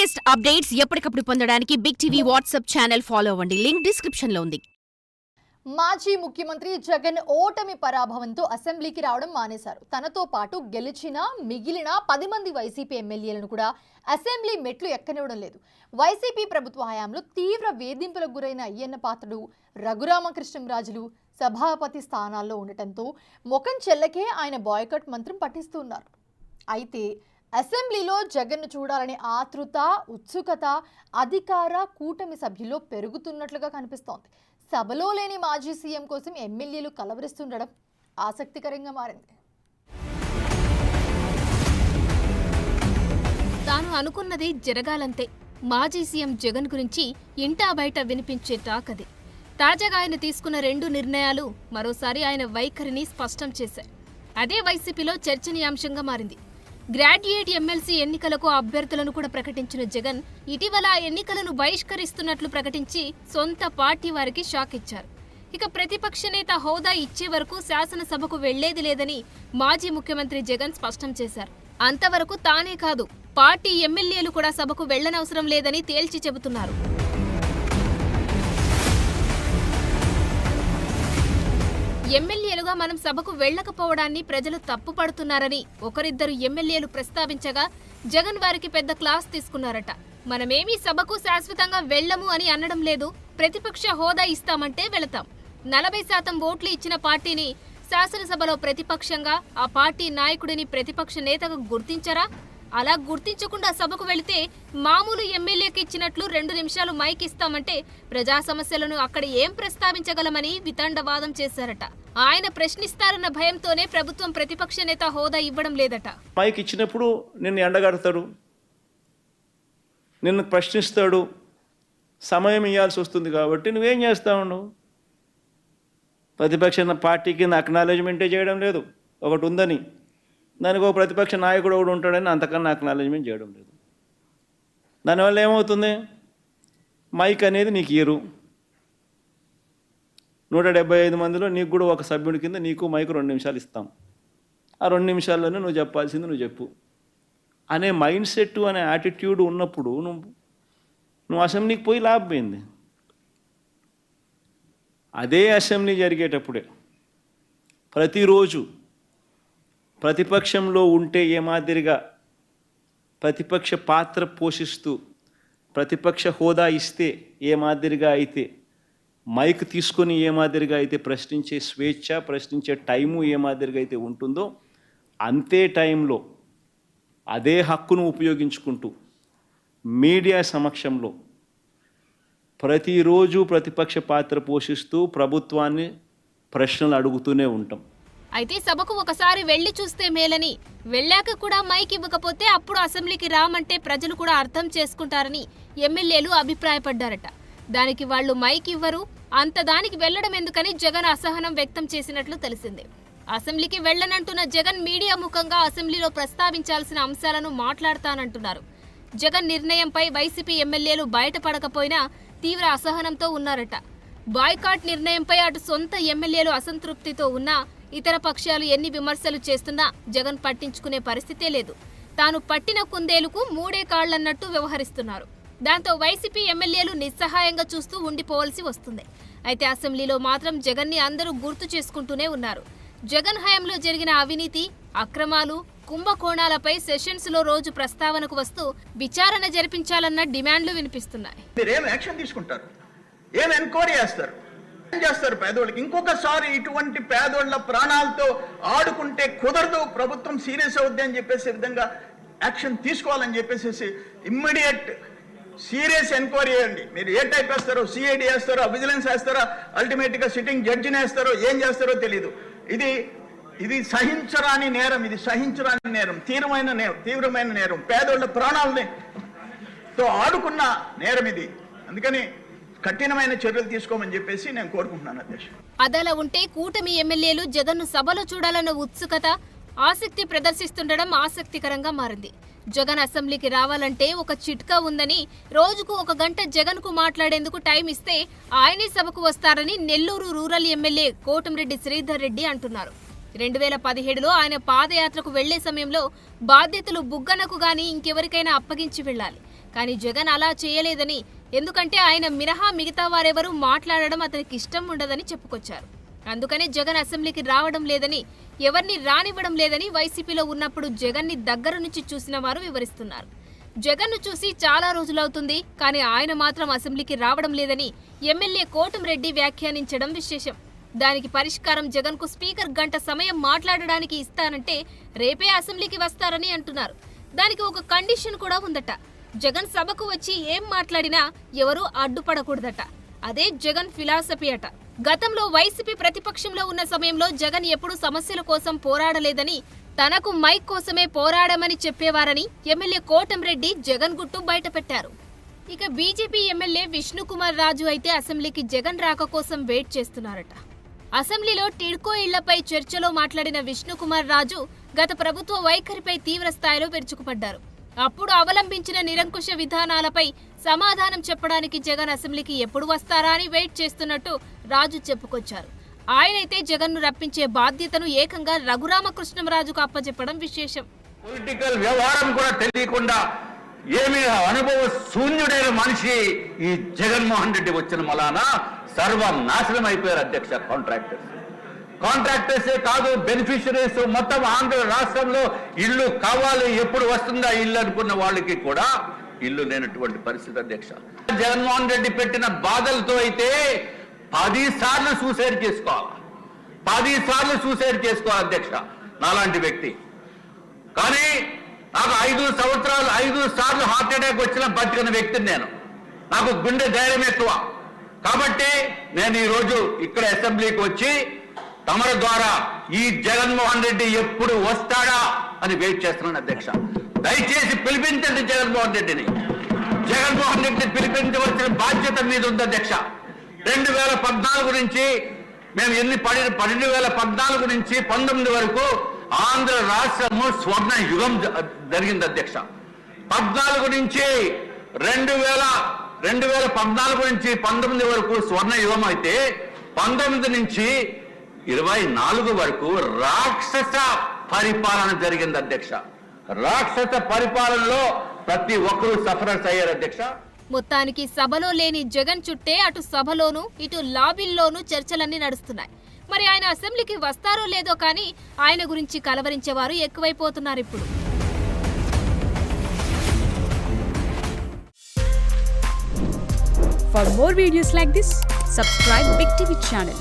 Latest updates ఎప్పటికప్పుడు పొందడానికి big TV WhatsApp channel follow అవ్వండి. లింక్ డిస్క్రిప్షన్ లో ఉంది. మాజీ ముఖ్యమంత్రి జగన్ ఓటమి పరాభవంతో అసెంబ్లీకి రావడం మానేశారు. తనతో పాటు గెలిచిన మిగిలిన 10 మంది వైసీపీ ఎమ్మెల్యేలను కూడా అసెంబ్లీ మెట్లు ఎక్కనివ్వడం లేదు. వైసీపీ ప్రభుత్వ హయాంలో తీవ్ర వేధింపులకు గురైన అయ్యన్న పాత్రుడు, రఘురామకృష్ణంరాజులు సభాపతి స్థానాల్లో ఉండటంతో ముఖం చెల్లకే ఆయన బాయ్కట్ మంత్రం పట్టిస్తున్నారు. అయితే అసెంబ్లీలో జగన్ను చూడాలనే ఆతృత, ఉత్సుకత అధికార కూటమి సభ్యుల్లో పెరుగుతున్నట్లుగా కనిపిస్తోంది. సభలో లేని మాజీ సీఎం కోసం ఎమ్మెల్యేలు కలవరిస్తుండడం ఆసక్తికరంగా మారింది. తాను అనుకున్నది జరగాలంతే. మాజీ సీఎం జగన్ గురించి ఇంటా బయట వినిపించే టాక్ అది. తాజాగా ఆయన తీసుకున్న 2 నిర్ణయాలు మరోసారి ఆయన వైఖరిని స్పష్టం చేశాయి. అదే వైసీపీలో చర్చనీయాంశంగా మారింది. గ్రాడ్యుయేట్ ఎమ్మెల్సీ ఎన్నికలకు అభ్యర్థులను కూడా ప్రకటించిన జగన్ ఇటీవల ఎన్నికలను బహిష్కరిస్తున్నట్లు ప్రకటించి సొంత పార్టీ వారికి షాక్ ఇచ్చారు. ఇక ప్రతిపక్ష నేత హోదా ఇచ్చే వరకు శాసనసభకు వెళ్లేది లేదని మాజీ ముఖ్యమంత్రి జగన్ స్పష్టం చేశారు. అంతవరకు తానే కాదు, పార్టీ ఎమ్మెల్యేలు కూడా సభకు వెళ్లనవసరం లేదని తేల్చి చెబుతున్నారు. ఎమ్మెల్యేలుగా మనం సభకు వెళ్లకపోవడాన్ని ప్రజలు తప్పుపడుతున్నారని ఒకరిద్దరు ఎమ్మెల్యేలు ప్రస్తావించగా జగన్ వారికి పెద్ద క్లాస్ తీసుకున్నారట. మనమేమీ సభకు శాశ్వతంగా వెళ్లము అని అనడం లేదు, ప్రతిపక్ష హోదా ఇస్తామంటే వెళతాం. 40% ఓట్లు ఇచ్చిన పార్టీని శాసనసభలో ప్రతిపక్షంగా, ఆ పార్టీ నాయకుడిని ప్రతిపక్ష నేతగా గుర్తించరా? అలా గుర్తించకుండా సభకు వెళితే మామూలు ఎమ్మెల్యేకి ఇచ్చినట్లు 2 నిమిషాలు మైక్ ఇస్తామంటే ప్రజా సమస్యలను అక్కడ ఏం ప్రస్తావించగలమని వితండవాదం చేశారట. ఆయన ప్రశ్నిస్తారన్న భయంతోనే ప్రభుత్వం ప్రతిపక్ష నేత హోదా ఇవ్వడం లేదట. మైక్ ఇచ్చినప్పుడు నిన్ను ఎండగడతాడు, నిన్ను ప్రశ్నిస్తాడు, సమయం ఇవ్వాల్సి వస్తుంది. కాబట్టి నువ్వేం చేస్తా ఉండవు? ప్రతిపక్ష పార్టీకి అక్నాలెడ్జ్మెంటే చేయడం లేదు. ఒకటి ఉందని దానికి ఒక ప్రతిపక్ష నాయకుడు ఒకడు ఉంటాడని అంతకన్నా అక్నాలెడ్జ్మెంట్ చేయడం లేదు. దానివల్ల ఏమవుతుంది? మైక్ అనేది నీకు ఇయ్యరు. 175 మందిలో నీకు కూడా ఒక సభ్యుడి కింద నీకు మైక్ 2 నిమిషాలు ఇస్తాం. ఆ 2 నిమిషాల్లోనే నువ్వు చెప్పాల్సింది నువ్వు చెప్పు అనే మైండ్ సెట్, అనే యాటిట్యూడ్ ఉన్నప్పుడు నువ్వు అసెంబ్లీకి పోయి లాభమైంది. అదే అసెంబ్లీ జరిగేటప్పుడే ప్రతిరోజు ప్రతిపక్షంలో ఉంటే ఏ మాదిరిగా ప్రతిపక్ష పాత్ర పోషిస్తూ ప్రతిపక్ష హోదా ఇస్తే ఏ మాదిరిగా అయితే, మైక్ తీసుకొని ఏ మాదిరిగా అయితే ప్రశ్నించే స్వేచ్ఛ, ప్రశ్నించే టైము ఏ మాదిరిగా అయితే ఉంటుందో అంతే టైంలో అదే హక్కును ఉపయోగించుకుంటూ మీడియా సమక్షంలో ప్రతిరోజు ప్రతిపక్ష పాత్ర పోషిస్తూ ప్రభుత్వాన్ని ప్రశ్నలు అడుగుతూనే ఉంటాం. అయితే సభకు ఒకసారి వెళ్లి చూస్తే మేలని, వెళ్ళాక కూడా మైక్ ఇవ్వకపోతే అప్పుడు అసెంబ్లీకి రామంటే ప్రజలు కూడా అర్థం చేసుకుంటారని ఎమ్మెల్యేలు అభిప్రాయపడ్డారట. దానికి వాళ్లు మైక్ ఇవ్వరు, అంత దానికి వెళ్లడం ఎందుకని జగన్ అసహనం వ్యక్తం చేసినట్లు తెలిసింది. అసెంబ్లీకి వెళ్లనంటున్న జగన్ మీడియా ముఖంగా అసెంబ్లీలో ప్రస్తావించాల్సిన అంశాలను మాట్లాడతానంటున్నారు. జగన్ నిర్ణయంపై వైసీపీ ఎమ్మెల్యేలు బయటపడకపోయినా తీవ్ర అసహనంతో ఉన్నారట. బాయ్కాట్ నిర్ణయంపై అటు సొంత ఎమ్మెల్యేలు అసంతృప్తితో ఉన్నా ఇతర పక్షాలు ఎన్ని విమర్శలు చేస్తున్నా జగన్ పట్టించుకునే పరిస్థితే లేదు. తాను పట్టిన కుందేలుకు 3 కాళ్లన్నట్టు వ్యవహరిస్తున్నారు. దాంతో వైసీపీ ఎమ్మెల్యేలు నిస్సహాయంగా చూస్తూ ఉండిపోవలసి వస్తుంది. అయితే అసెంబ్లీలో మాత్రం జగన్ని అందరూ గుర్తు చేసుకుంటూనే ఉన్నారు. జగన్ హయాంలో జరిగిన అవినీతి, అక్రమాలు, కుంభకోణాలపై సెషన్స్ లో రోజు ప్రస్తావనకు వస్తూ విచారణ జరిపించాలన్న డిమాండ్లు వినిపిస్తున్నాయి. చేస్తారు పేదోళ్ళకి. ఇంకొకసారి ఇటువంటి పేదోళ్ళ ప్రాణాలతో ఆడుకుంటే కుదరదు, ప్రభుత్వం సీరియస్ అవుద్ది అని చెప్పేసి విధంగా యాక్షన్ తీసుకోవాలని చెప్పేసి ఇమ్మీడియట్ సీరియస్ ఎంక్వైరీ చేయండి. మీరు ఏ టైప్ వేస్తారో, సిఐడి వేస్తారో, విజిలెన్స్ వేస్తారో, అల్టిమేట్గా సిట్టింగ్ జడ్జిని వేస్తారో, ఏం చేస్తారో తెలియదు. ఇది సహించరాని నేరం, ఇది సహించరాని నేరం, తీవ్రమైన నేరం, పేదోళ్ళ ప్రాణాలని తో ఆడుకున్న నేరం ఇది. అందుకని కఠినమైన చర్యలు తీసుకోమని చెప్పేసి నేను కోరుకుంటున్నాను అధ్యక్ష. అదలా ఉంటే కూటమి ఎమ్మెల్యేలు జగన్ను సభలో చూడాలన్న ఉత్సుకత, ఆసక్తి ప్రదర్శిస్తుండడం ఆసక్తికరంగా మారింది. జగన్ అసెంబ్లీకి రావాలంటే ఒక చిట్కా ఉందని, రోజుకు 1 గంట జగన్కు మాట్లాడేందుకు టైం ఇస్తే ఆయనే సభకు వస్తారని నెల్లూరు రూరల్ ఎమ్మెల్యే కోటమిరెడ్డి శ్రీధర్ రెడ్డి అంటున్నారు. 2017లో ఆయన పాదయాత్రకు వెళ్లే సమయంలో బాధ్యతలు బుగ్గనకు గాని ఇంకెవరికైనా అప్పగించి వెళ్లాలి. కానీ జగన్ అలా చేయలేదని, ఎందుకంటే ఆయన మినహా మిగతా వారెవరూ మాట్లాడడం అతనికి ఇష్టం ఉండదని చెప్పుకొచ్చారు. అందుకనే జగన్ అసెంబ్లీకి రావడం లేదని, ఎవరిని రానివ్వడం లేదని వైసీపీలో ఉన్నప్పుడు జగన్ని దగ్గర నుంచి చూసిన వారు వివరిస్తున్నారు. జగన్ను చూసి చాలా రోజులవుతుంది, కానీ ఆయన మాత్రం అసెంబ్లీకి రావడం లేదని ఎమ్మెల్యే కోటంరెడ్డి వ్యాఖ్యానించడం విశేషం. దానికి పరిష్కారం జగన్కు స్పీకర్ గంట సమయం మాట్లాడడానికి ఇస్తానంటే రేపే అసెంబ్లీకి వస్తారని అంటున్నారు. దానికి ఒక కండిషన్ కూడా ఉందట. జగన్ సభకు వచ్చి ఏం మాట్లాడినా ఎవరూ అడ్డుపడకూడదట. అదే జగన్ ఫిలాసఫీ అట. గతంలో వైసీపీ ప్రతిపక్షంలో ఉన్న సమయంలో జగన్ ఎప్పుడూ సమస్యల కోసం పోరాడలేదని, తనకు మైక్ కోసమే పోరాడమని చెప్పేవారని ఎమ్మెల్యే కోటంరెడ్డి జగన్ గుట్టు బయటపెట్టారు. ఇక బీజేపీ ఎమ్మెల్యే విష్ణుకుమార్ రాజు అయితే అసెంబ్లీకి జగన్ రాక కోసం వెయిట్ చేస్తున్నారట. అసెంబ్లీలో టిడ్కో ఇళ్లపై చర్చలో మాట్లాడిన విష్ణుకుమార్ రాజు గత ప్రభుత్వ వైఖరిపై తీవ్ర స్థాయిలో విరుచుకుపడ్డారు. అప్పుడు అవలంబించిన నిరంకుశ విధానాలపై సమాధానం చెప్పడానికి జగన్ అసెంబ్లీకి ఎప్పుడు వస్తారా అని వెయిట్ చేస్తున్నట్టు రాజు చెప్పుకొచ్చారు. ఆయనైతే జగన్ను రప్పించే బాధ్యతను ఏకంగా రఘురామకృష్ణంరాజుకు అప్పచెప్పడం విశేషం. పొలిటికల్ వ్యవహారం కూడా తెలియకుండా ఏమి అనుభవ శూన్యుడైన మనిషి ఈ జగన్మోహన్ రెడ్డి వచ్చిన మలాన సర్వనాశనం అయిపోయారు అధ్యక్ష. కాంట్రాక్టర్సే కాదు, బెనిఫిషరీస్ మొత్తం ఆంధ్ర రాష్ట్రంలో ఇల్లు కావాలి, ఎప్పుడు వస్తుందా ఇల్లు అనుకున్న వాళ్ళకి కూడా ఇల్లు లేనటువంటి పరిస్థితి అధ్యక్ష. జగన్మోహన్ రెడ్డి పెట్టిన బాధలతో అయితే 10 సార్లు సూసైడ్ చేసుకోవాలి, 10 సార్లు సూసైడ్ చేసుకోవాలి అధ్యక్ష నాలాంటి వ్యక్తి. కానీ నాకు 5 సంవత్సరాలు 5 సార్లు హార్ట్ అటాక్ వచ్చిన బతికిన వ్యక్తిని నేను. నాకు గుండె ధైర్యం ఎక్కువ. కాబట్టి నేను ఈరోజు ఇక్కడ అసెంబ్లీకి వచ్చి తమర ద్వారా ఈ జగన్మోహన్ రెడ్డి ఎప్పుడు వస్తాడా అని వెయిట్ చేస్తున్నాను అధ్యక్ష. దయచేసి పిలిపించండి జగన్మోహన్ రెడ్డిని. జగన్మోహన్ రెడ్డిని పిలిపించవలసిన బాధ్యత మీద ఉంది అధ్యక్ష. 2014 నుంచి మేము 2014 నుంచి 19 వరకు ఆంధ్ర రాష్ట్రము స్వర్ణ యుగం జరిగింది అధ్యక్ష. 14 నుంచి 2014 నుంచి 19 వరకు స్వర్ణ యుగం అయితే 19 నుంచి 24 వరకు రాక్షస పరిపాలన జరిగింది అధ్యక్ష. రాక్షస పరిపాలనలో ప్రతి ఒక్కరూ సఫరర్స్ అయ్యారు అధ్యక్ష. మొత్తానికి సభలో లేని జగన్ చుట్టే అటు సభలోనూ ఇటు లాబీల్లోనూ చర్చలన్నీ నడుస్తున్నాయి. మరి ఆయన అసెంబ్లీకి వస్తారో లేదో కానీ ఆయన గురించి కలవరించేవారు ఎక్కువైపోతున్నారు ఇప్పుడు. For more videos like this, subscribe Big TV channel.